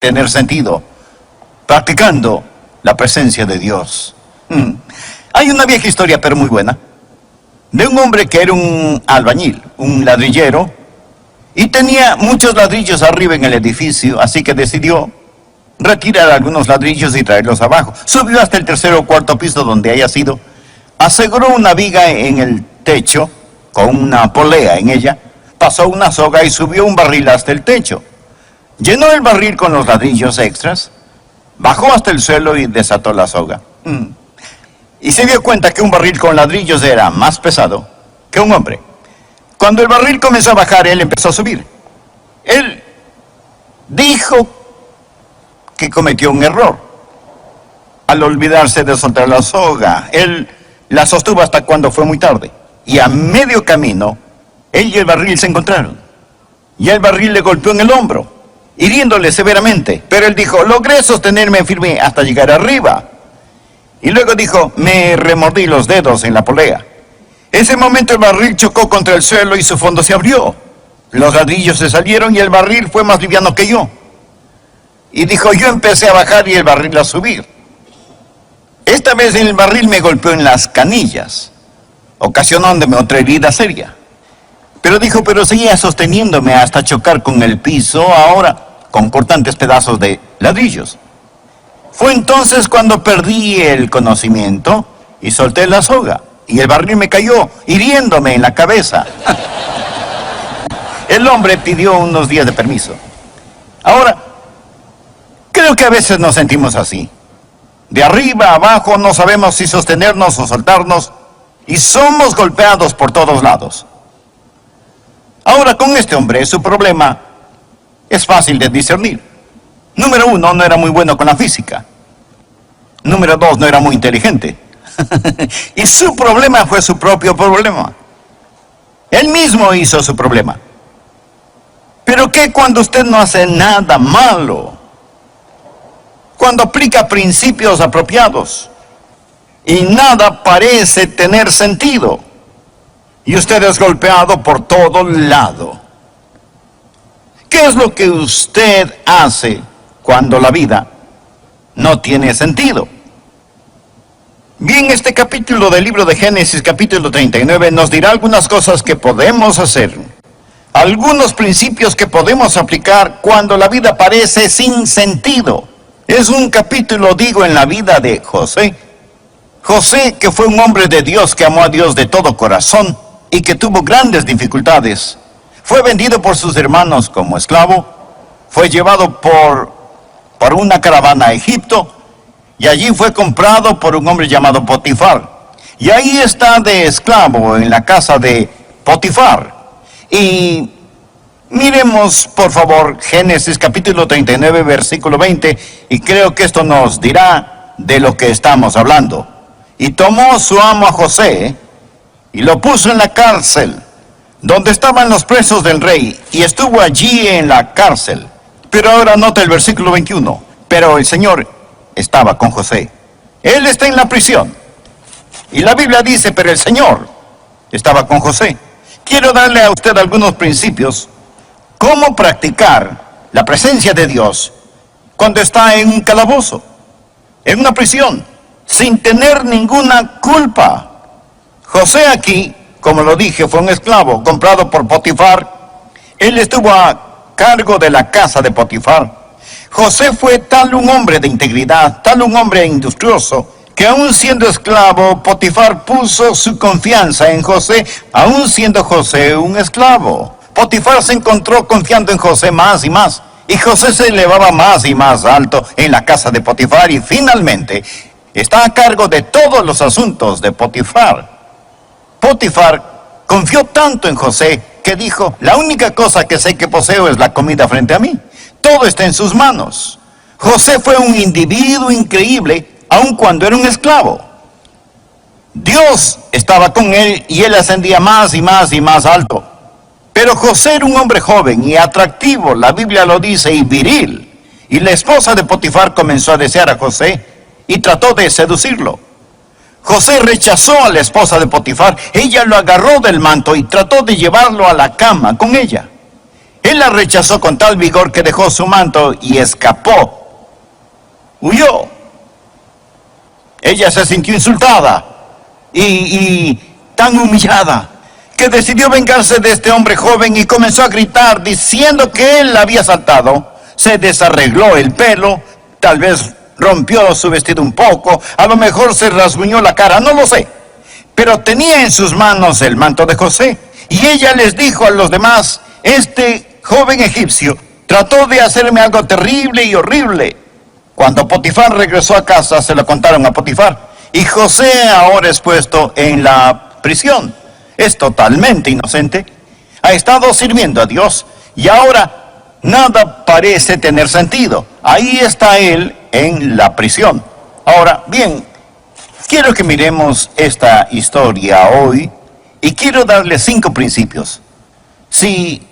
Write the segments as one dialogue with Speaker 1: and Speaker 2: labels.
Speaker 1: tener sentido, practicando la presencia de Dios. Hay una vieja historia, pero muy buena, de un hombre que era un albañil, un ladrillero, y tenía muchos ladrillos arriba en el edificio, así que decidió retirar algunos ladrillos y traerlos abajo. Subió hasta el tercer o cuarto piso donde haya sido, aseguró una viga en el techo con una polea en ella, pasó una soga y subió un barril hasta el techo. Llenó el barril con los ladrillos extras, bajó hasta el suelo y desató la soga. Y se dio cuenta que un barril con ladrillos era más pesado que un hombre. Cuando el barril comenzó a bajar, él empezó a subir. Él dijo que cometió un error al olvidarse de soltar la soga. Él la sostuvo hasta cuando fue muy tarde. Y a medio camino, él y el barril se encontraron. Y el barril le golpeó en el hombro, hiriéndole severamente. Pero él dijo, logré sostenerme firme hasta llegar arriba. Y luego dijo, me remordí los dedos en la polea. Ese momento el barril chocó contra el suelo y su fondo se abrió. Los ladrillos se salieron y el barril fue más liviano que yo. Y dijo, yo empecé a bajar y el barril a subir. Esta vez el barril me golpeó en las canillas, ocasionándome otra herida seria. Pero dijo, pero seguía sosteniéndome hasta chocar con el piso, ahora con cortantes pedazos de ladrillos. Fue entonces cuando perdí el conocimiento y solté la soga. Y el barril me cayó, hiriéndome en la cabeza. El hombre pidió unos días de permiso. Ahora, creo que a veces nos sentimos así. De arriba a abajo no sabemos si sostenernos o soltarnos y somos golpeados por todos lados. Ahora, con este hombre, su problema es fácil de discernir. Número 1, no era muy bueno con la física. Número 2, no era muy inteligente. Y su problema fue su propio problema. Él mismo hizo su problema. Pero ¿qué cuando usted no hace nada malo? Cuando aplica principios apropiados y nada parece tener sentido y usted es golpeado por todo lado. ¿Qué es lo que usted hace cuando la vida no tiene sentido? Bien, este capítulo del libro de Génesis, capítulo 39, nos dirá algunas cosas que podemos hacer, algunos principios que podemos aplicar cuando la vida parece sin sentido. Es un capítulo, digo, en la vida de José. José, que fue un hombre de Dios, que amó a Dios de todo corazón y que tuvo grandes dificultades. Fue vendido por sus hermanos como esclavo, fue llevado por una caravana a Egipto, y allí fue comprado por un hombre llamado Potifar. Y ahí está de esclavo en la casa de Potifar. Y miremos, por favor, Génesis capítulo 39, versículo 20. Y creo que esto nos dirá de lo que estamos hablando. Y tomó su amo a José y lo puso en la cárcel, donde estaban los presos del rey. Y estuvo allí en la cárcel. Pero ahora nota el versículo 21. Pero el Señor estaba con José. Él está en la prisión. Y la Biblia dice, pero el Señor estaba con José. Quiero darle a usted algunos principios. Cómo practicar la presencia de Dios cuando está en un calabozo, en una prisión, sin tener ninguna culpa. José aquí, como lo dije, fue un esclavo comprado por Potifar. Él estuvo a cargo de la casa de Potifar. José fue tal un hombre de integridad, tal un hombre industrioso, que aún siendo esclavo, Potifar puso su confianza en José, aún siendo José un esclavo. Potifar se encontró confiando en José más y más, y José se elevaba más y más alto en la casa de Potifar, y finalmente está a cargo de todos los asuntos de Potifar. Potifar confió tanto en José que dijo, la única cosa que sé que poseo es la comida frente a mí. Todo está en sus manos. José fue un individuo increíble, aun cuando era un esclavo. Dios estaba con él y él ascendía más y más y más alto. Pero José era un hombre joven y atractivo, la Biblia lo dice, y viril. Y la esposa de Potifar comenzó a desear a José y trató de seducirlo. José rechazó a la esposa de Potifar. Ella lo agarró del manto y trató de llevarlo a la cama con ella. Él la rechazó con tal vigor que dejó su manto y escapó. Huyó. Ella se sintió insultada y tan humillada que decidió vengarse de este hombre joven y comenzó a gritar diciendo que él la había asaltado. Se desarregló el pelo, tal vez rompió su vestido un poco, a lo mejor se rasguñó la cara, no lo sé. Pero tenía en sus manos el manto de José. Y ella les dijo a los demás: este joven egipcio trató de hacerme algo terrible y horrible. Cuando Potifar regresó a casa, se lo contaron a Potifar. Y José ahora es puesto en la prisión. Es totalmente inocente. Ha estado sirviendo a Dios y ahora nada parece tener sentido. Ahí está él en la prisión. Ahora, bien, quiero que miremos esta historia hoy y quiero darle 5 principios. Si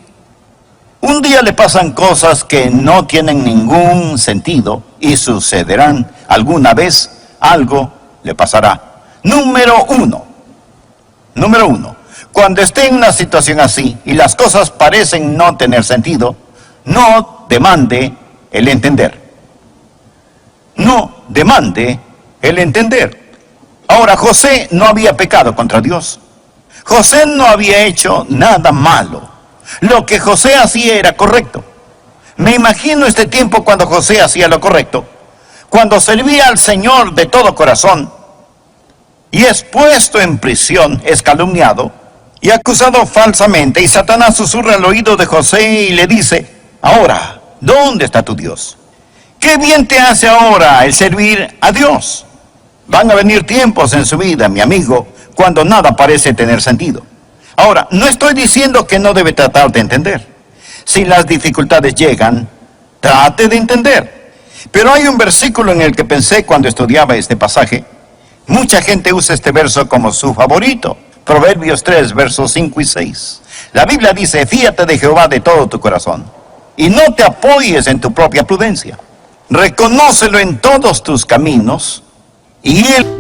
Speaker 1: un día le pasan cosas que no tienen ningún sentido y sucederán alguna vez, algo le pasará. Número uno, cuando esté en una situación así y las cosas parecen no tener sentido, no demande el entender. No demande el entender. Ahora, José no había pecado contra Dios. José no había hecho nada malo. Lo que José hacía era correcto. Me imagino este tiempo cuando José hacía lo correcto, cuando servía al Señor de todo corazón y es puesto en prisión, es calumniado y acusado falsamente, y Satanás susurra al oído de José y le dice: ahora, ¿dónde está tu Dios? ¿Qué bien te hace ahora el servir a Dios? Van a venir tiempos en su vida, mi amigo, cuando nada parece tener sentido. Ahora, no estoy diciendo que no debe tratar de entender. Si las dificultades llegan, trate de entender. Pero hay un versículo en el que pensé cuando estudiaba este pasaje. Mucha gente usa este verso como su favorito. Proverbios 3, versos 5 y 6. La Biblia dice: fíate de Jehová de todo tu corazón y no te apoyes en tu propia prudencia. Reconócelo en todos tus caminos y Él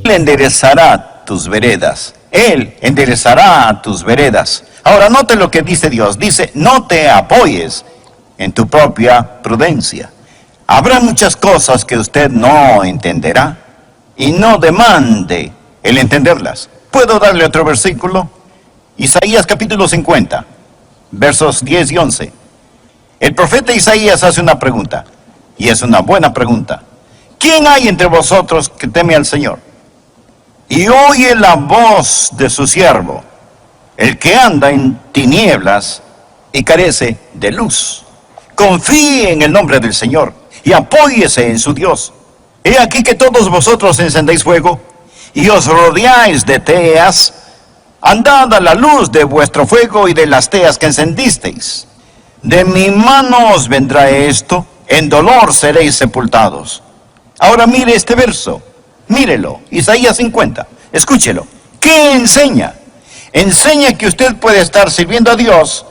Speaker 1: enderezará tus veredas. Él enderezará tus veredas. Ahora note lo que dice Dios. Dice: no te apoyes en tu propia prudencia. Habrá muchas cosas que usted no entenderá y no demande el entenderlas. ¿Puedo darle otro versículo? Isaías capítulo 50, versos 10 y 11. El profeta Isaías hace una pregunta, y es una buena pregunta. ¿Quién hay entre vosotros que teme al Señor y oye la voz de su siervo, el que anda en tinieblas y carece de luz? Confíe en el nombre del Señor y apóyese en su Dios. He aquí que todos vosotros encendéis fuego y os rodeáis de teas. Andad a la luz de vuestro fuego y de las teas que encendisteis. De mi mano os vendrá esto, en dolor seréis sepultados. Ahora mire este verso, mírelo, Isaías 50, escúchelo. ¿Qué enseña? Enseña que usted puede estar sirviendo a Dios,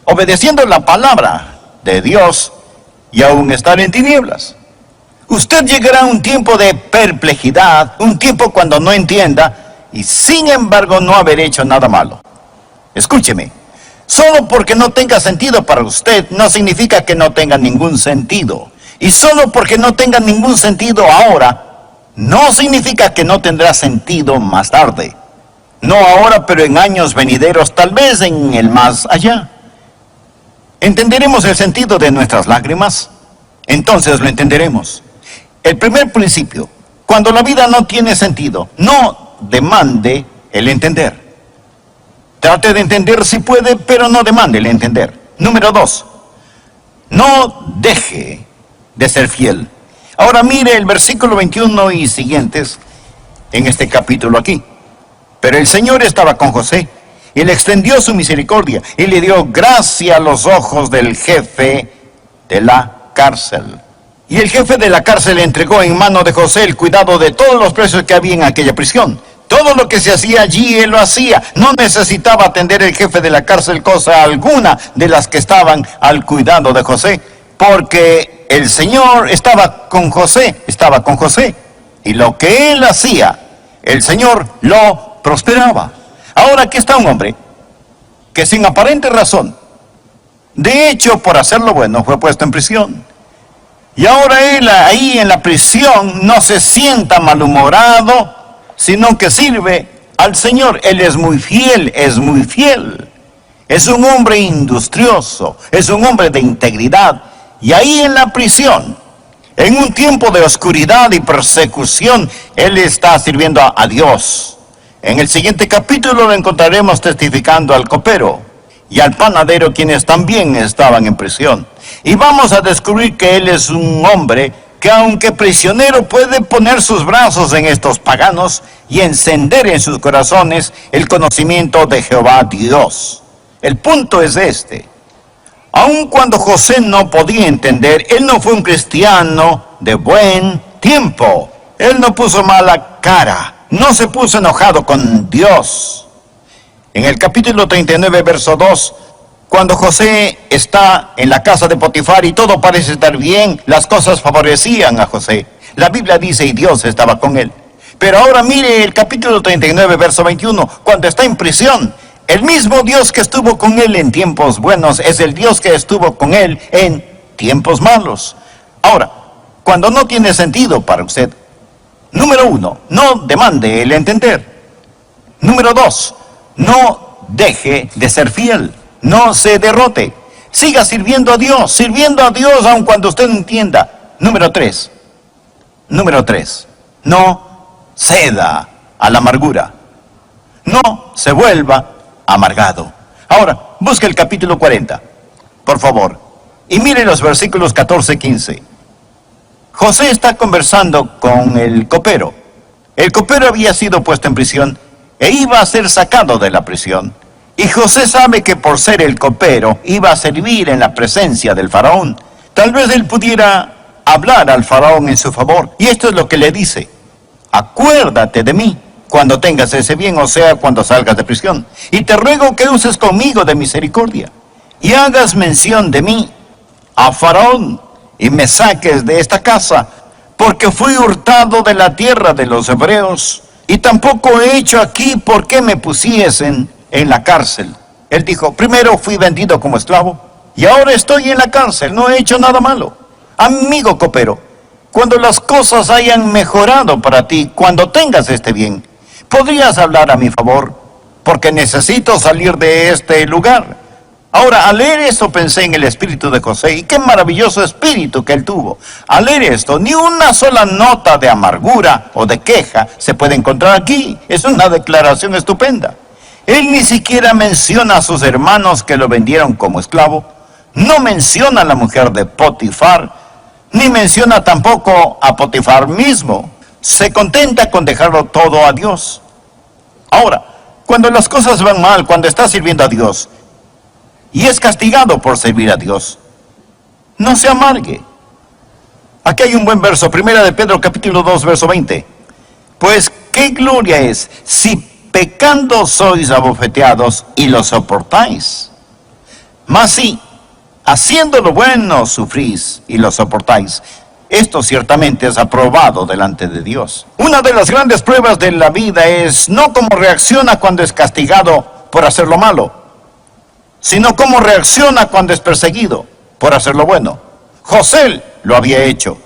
Speaker 1: obedeciendo la palabra de Dios y aún estar en tinieblas. Usted llegará a un tiempo de perplejidad, un tiempo cuando no entienda, y sin embargo no haber hecho nada malo. Escúcheme, solo porque no tenga sentido para usted no significa que no tenga ningún sentido. Y solo porque no tenga ningún sentido ahora, no significa que no tendrá sentido más tarde. No ahora, pero en años venideros, tal vez en el más allá. ¿Entenderemos el sentido de nuestras lágrimas? Entonces lo entenderemos. El primer principio: cuando la vida no tiene sentido, no demande el entender. Trate de entender si puede, pero no demande el entender. Número 2, no deje de ser fiel. Ahora mire el versículo 21 y siguientes en este capítulo aquí. Pero el Señor estaba con José y le extendió su misericordia y le dio gracia a los ojos del jefe de la cárcel. Y el jefe de la cárcel le entregó en mano de José el cuidado de todos los presos que había en aquella prisión. Todo lo que se hacía allí, él lo hacía. No necesitaba atender el jefe de la cárcel cosa alguna de las que estaban al cuidado de José, porque el Señor estaba con José. Y lo que él hacía, el Señor lo prosperaba. Ahora aquí está un hombre que sin aparente razón, de hecho por hacer lo bueno, fue puesto en prisión. Y ahora él ahí en la prisión no se sienta malhumorado, sino que sirve al Señor. Él es muy fiel, es muy fiel. Es un hombre industrioso, es un hombre de integridad. Y ahí en la prisión, en un tiempo de oscuridad y persecución, él está sirviendo a Dios. En el siguiente capítulo lo encontraremos testificando al copero y al panadero, quienes también estaban en prisión. Y vamos a descubrir que él es un hombre que, aunque prisionero, puede poner sus brazos en estos paganos y encender en sus corazones el conocimiento de Jehová Dios. El punto es este: aun cuando José no podía entender, él no fue un cristiano de buen tiempo. Él no puso mala cara, no se puso enojado con Dios. En el capítulo 39, verso 2, cuando José está en la casa de Potifar y todo parece estar bien, las cosas favorecían a José. La Biblia dice, y Dios estaba con él. Pero ahora mire el capítulo 39, verso 21, cuando está en prisión. El mismo Dios que estuvo con él en tiempos buenos es el Dios que estuvo con él en tiempos malos. Ahora, cuando no tiene sentido para usted, número 1, no demande el entender. Número 2, no deje de ser fiel. No se derrote. Siga sirviendo a Dios aun cuando usted no entienda. Número 3, no ceda a la amargura. No se vuelva amargado. Ahora, busque el capítulo 40, por favor, y mire los versículos 14 y 15. José está conversando con el copero. El copero había sido puesto en prisión e iba a ser sacado de la prisión. Y José sabe que por ser el copero iba a servir en la presencia del faraón. Tal vez él pudiera hablar al faraón en su favor. Y esto es lo que le dice: acuérdate de mí cuando tengas ese bien, o sea, cuando salgas de prisión. Y te ruego que uses conmigo de misericordia y hagas mención de mí a faraón y me saques de esta casa, porque fui hurtado de la tierra de los hebreos y tampoco he hecho aquí por qué me pusiesen en la cárcel. Él dijo, primero fui vendido como esclavo y ahora estoy en la cárcel, no he hecho nada malo. Amigo copero, cuando las cosas hayan mejorado para ti, cuando tengas este bien, podrías hablar a mi favor, porque necesito salir de este lugar. Ahora, al leer esto pensé en el espíritu de José, y qué maravilloso espíritu que él tuvo. Al leer esto, ni una sola nota de amargura o de queja se puede encontrar aquí. Es una declaración estupenda. Él ni siquiera menciona a sus hermanos que lo vendieron como esclavo, no menciona a la mujer de Potifar, ni menciona tampoco a Potifar mismo. Se contenta con dejarlo todo a Dios. Ahora, cuando las cosas van mal, cuando está sirviendo a Dios y es castigado por servir a Dios, no se amargue. Aquí hay un buen verso, Primera de Pedro capítulo 2, verso 20. Pues qué gloria es si pecando sois abofeteados y lo soportáis. Mas si haciendo lo bueno sufrís y lo soportáis, esto ciertamente es aprobado delante de Dios. Una de las grandes pruebas de la vida es no cómo reacciona cuando es castigado por hacer lo malo, sino cómo reacciona cuando es perseguido por hacer lo bueno. José lo había hecho,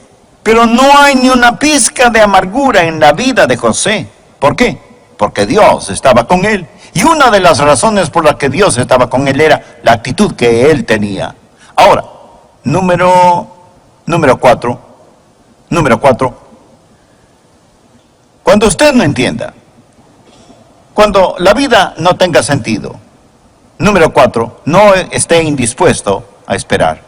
Speaker 1: pero no hay ni una pizca de amargura en la vida de José. ¿Por qué? Porque Dios estaba con él. Y una de las razones por las que Dios estaba con él era la actitud que él tenía. Ahora, número 4. Número 4. Cuando usted no entienda, cuando la vida no tenga sentido. Número 4, no esté indispuesto a esperar.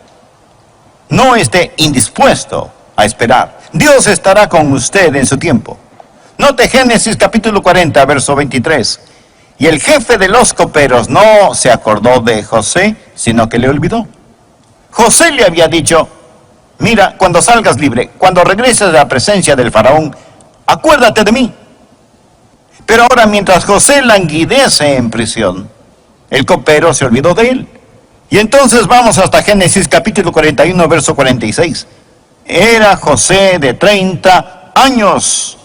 Speaker 1: No esté indispuesto a esperar. Dios estará con usted en su tiempo. Note Génesis capítulo 40, verso 23. Y el jefe de los coperos no se acordó de José, sino que le olvidó. José le había dicho, mira, cuando salgas libre, cuando regreses a la presencia del faraón, acuérdate de mí. Pero ahora, mientras José languidece en prisión, el copero se olvidó de él. Y entonces vamos hasta Génesis capítulo 41, verso 46. Era José de 30 años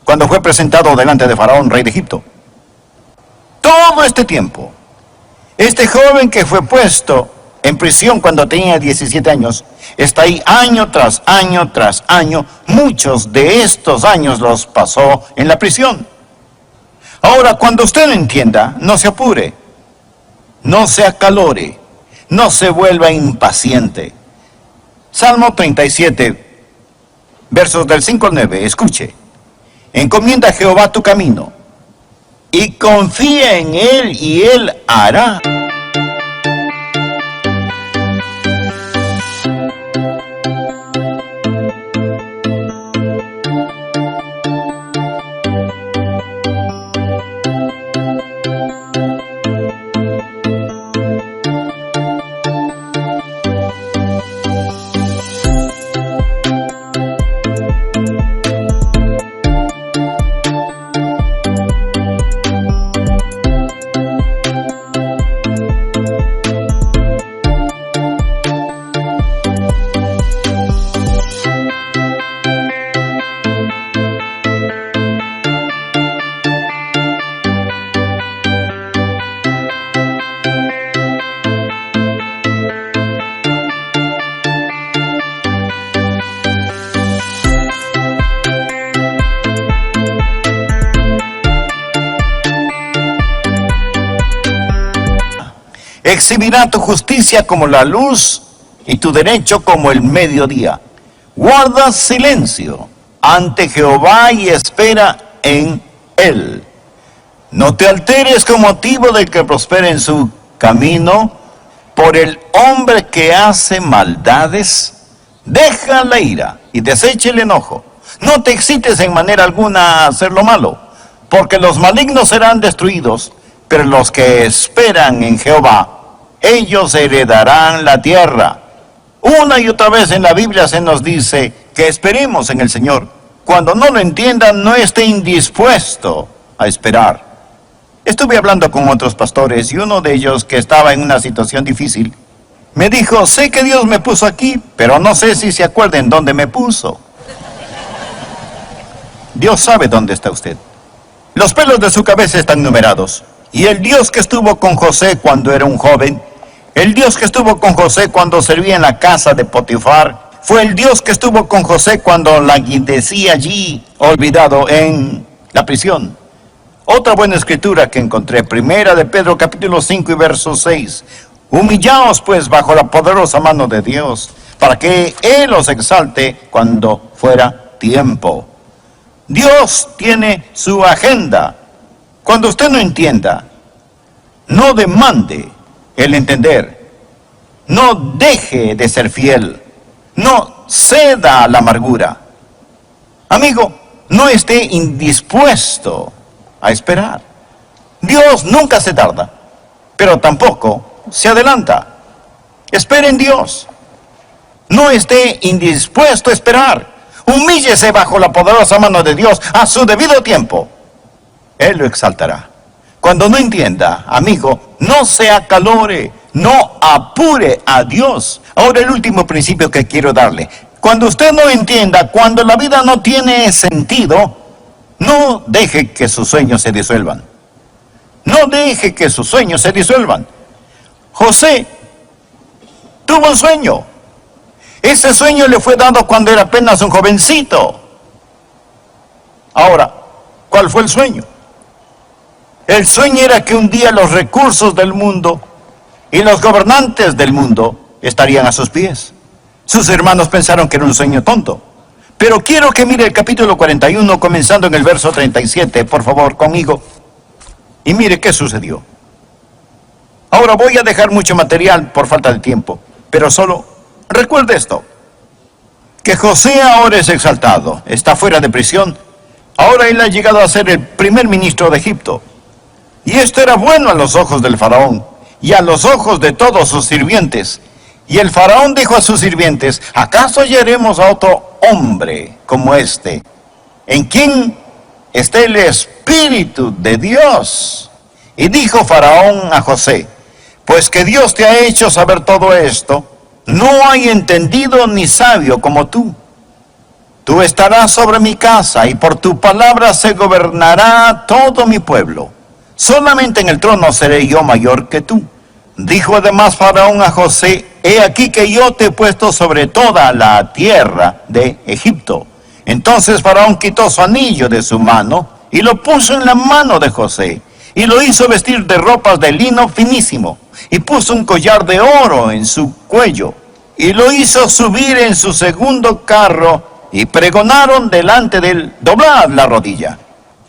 Speaker 1: cuando fue presentado delante de Faraón, rey de Egipto. Todo este tiempo, este joven que fue puesto en prisión cuando tenía 17 años, está ahí año tras año tras año. Muchos de estos años los pasó en la prisión. Ahora, cuando usted lo entienda, no se apure, no se acalore, no se vuelva impaciente. Salmo 37, versos del 5 al 9, escuche. Encomienda a Jehová tu camino, y confía en Él, y Él hará. Exhibirá tu justicia como la luz y tu derecho como el mediodía. Guarda silencio ante Jehová y espera en Él. No te alteres con motivo del que prospere en su camino, por el hombre que hace maldades. Deja la ira y desecha el enojo. No te excites en manera alguna a hacer lo malo, porque los malignos serán destruidos, pero los que esperan en Jehová, ellos heredarán la tierra. Una y otra vez en la Biblia se nos dice que esperemos en el Señor. Cuando no lo entiendan, no esté indispuesto a esperar. Estuve hablando con otros pastores y uno de ellos, que estaba en una situación difícil, me dijo, sé que Dios me puso aquí, pero no sé si se acuerdan dónde me puso. Dios sabe dónde está usted. Los pelos de su cabeza están numerados. Y el Dios que estuvo con José cuando era un joven, el Dios que estuvo con José cuando servía en la casa de Potifar, fue el Dios que estuvo con José cuando languidecía allí, olvidado en la prisión. Otra buena escritura que encontré, primera de Pedro capítulo 5 y verso 6. Humillaos pues bajo la poderosa mano de Dios, para que Él os exalte cuando fuera tiempo. Dios tiene su agenda. Cuando usted no entienda, no demande el entender. No deje de ser fiel. No ceda a la amargura. Amigo, no esté indispuesto a esperar. Dios nunca se tarda, pero tampoco se adelanta. Espere en Dios. No esté indispuesto a esperar. Humíllese bajo la poderosa mano de Dios a su debido tiempo. Él lo exaltará. Cuando no entienda, amigo, no se acalore, no apure a Dios. Ahora el último principio que quiero darle. Cuando usted no entienda, cuando la vida no tiene sentido, no deje que sus sueños se disuelvan. No deje que sus sueños se disuelvan. José tuvo un sueño. Ese sueño le fue dado cuando era apenas un jovencito. Ahora, ¿cuál fue el sueño? El sueño era que un día los recursos del mundo y los gobernantes del mundo estarían a sus pies. Sus hermanos pensaron que era un sueño tonto. Pero quiero que mire el capítulo 41, comenzando en el verso 37, por favor, conmigo. Y mire qué sucedió. Ahora voy a dejar mucho material por falta de tiempo, pero solo recuerde esto, que José ahora es exaltado, está fuera de prisión. Ahora él ha llegado a ser el primer ministro de Egipto. Y esto era bueno a los ojos del faraón y a los ojos de todos sus sirvientes. Y el faraón dijo a sus sirvientes: ¿acaso hallaremos a otro hombre como este, en quien esté el Espíritu de Dios? Y dijo faraón a José: pues que Dios te ha hecho saber todo esto, no hay entendido ni sabio como tú. Tú estarás sobre mi casa, y por tu palabra se gobernará todo mi pueblo. Solamente en el trono seré yo mayor que tú. Dijo además faraón a José: he aquí que yo te he puesto sobre toda la tierra de Egipto. Entonces faraón quitó su anillo de su mano y lo puso en la mano de José, y lo hizo vestir de ropas de lino finísimo, y puso un collar de oro en su cuello, y lo hizo subir en su segundo carro, y pregonaron delante de él: doblad la rodilla.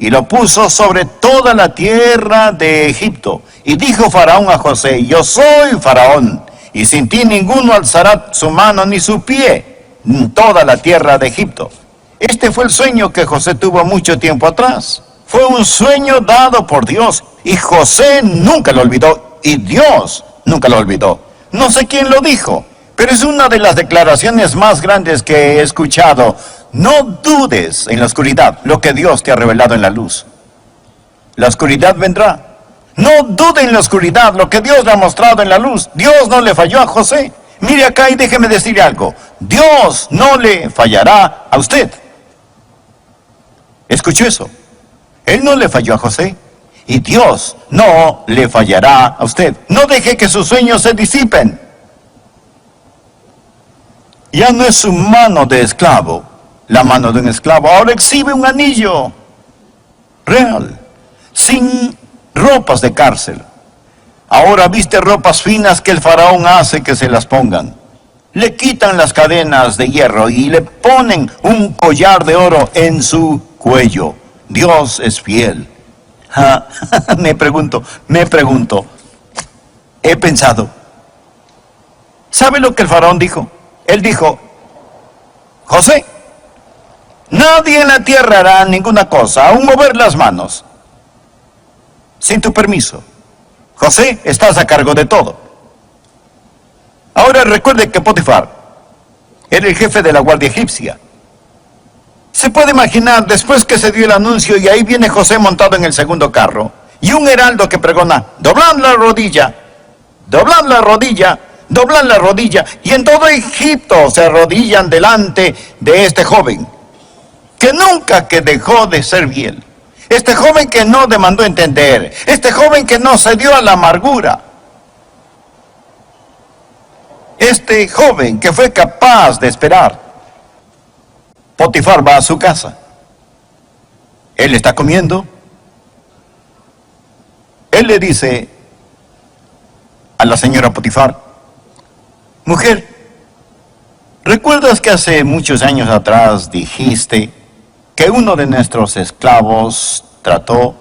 Speaker 1: Y lo puso sobre toda la tierra de Egipto. Y dijo faraón a José: yo soy faraón, y sin ti ninguno alzará su mano ni su pie en toda la tierra de Egipto. Este fue el sueño que José tuvo mucho tiempo atrás. Fue un sueño dado por Dios, y José nunca lo olvidó, y Dios nunca lo olvidó. No sé quién lo dijo, pero es una de las declaraciones más grandes que he escuchado. No dudes en la oscuridad lo que Dios te ha revelado en la luz. La oscuridad vendrá. No dude en la oscuridad lo que Dios le ha mostrado en la luz. Dios no le falló a José. Mire acá y déjeme decirle algo. Dios no le fallará a usted. ¿Escuchó eso? Él no le falló a José. Y Dios no le fallará a usted. No deje que sus sueños se disipen. Ya no es su mano de esclavo, la mano de un esclavo. Ahora exhibe un anillo real, sin ropas de cárcel. Ahora viste ropas finas que el faraón hace que se las pongan. Le quitan las cadenas de hierro y le ponen un collar de oro en su cuello. Dios es fiel. Me pregunto, he pensado. ¿Sabe lo que el faraón dijo? Él dijo: José, nadie en la tierra hará ninguna cosa, aún mover las manos, sin tu permiso. José, estás a cargo de todo. Ahora recuerde que Potifar era el jefe de la guardia egipcia. Se puede imaginar, después que se dio el anuncio, y ahí viene José montado en el segundo carro, y un heraldo que pregona: doblad la rodilla, doblad la rodilla, doblan la rodilla, y en todo Egipto se arrodillan delante de este joven, que nunca que dejó de ser fiel, este joven que no demandó entender, este joven que no cedió a la amargura, este joven que fue capaz de esperar. Potifar va a su casa, él está comiendo, él le dice a la señora Potifar: mujer, ¿recuerdas que hace muchos años atrás dijiste que uno de nuestros esclavos trató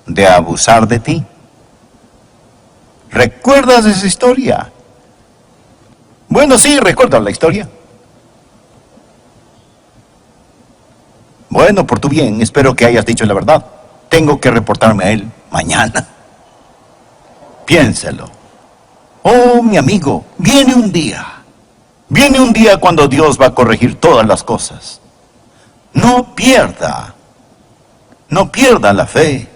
Speaker 1: de abusar de ti? ¿Recuerdas esa historia? Bueno, sí, recuerdo la historia. Bueno, por tu bien, espero que hayas dicho la verdad. Tengo que reportarme a él mañana. Piénselo. Oh, mi amigo, viene un día cuando Dios va a corregir todas las cosas. No pierda la fe.